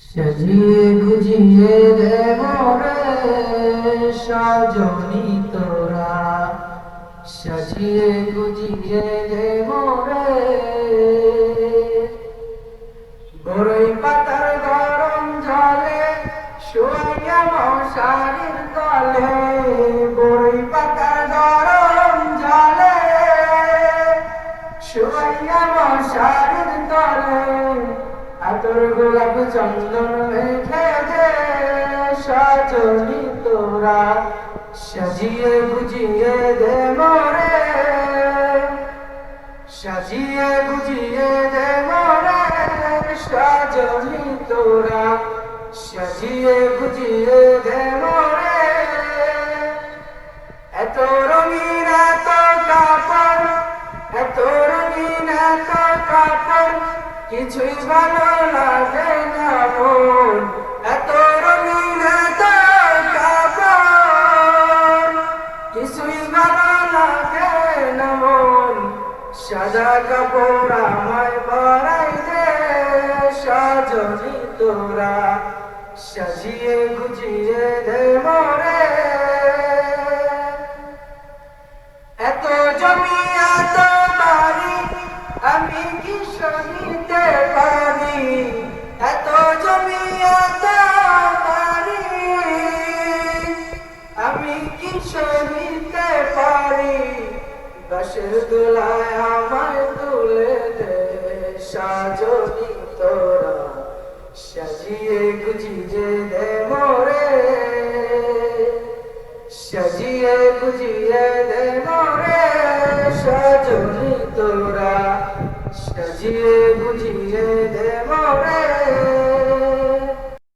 সাজিয়ে গুজিয়ে দে মোরে সাজনি তোরা, সাজিয়ে গুজিয়ে দে মোরে। বড়ই পাতার গরম জলে শুয়ে মশারির তলে, বড়ই পাতার গরম জলে শুয়ে মশারির তলে। আতর গোলাপ চন্দন মেখে দে সাজনি তোরা, সাজিয়ে গুজিয়ে দে মোরে, সাজিয়ে গুজিয়ে দে মোরে সাজনি তোরা, সাজিয়ে গুজিয়ে দে মোরে। এত রঙিন এত কাপড়, এত রঙিন এত কাপড়, কিছুই ভালো লাগে না মন। এত রঙিন এত কাপড়, কিছুই ভালো লাগে না মন। সাদা কাপড় আমায় পরাই দে সাজনি তোরা, সাজিয়ে গুজিয়ে দে মোরে।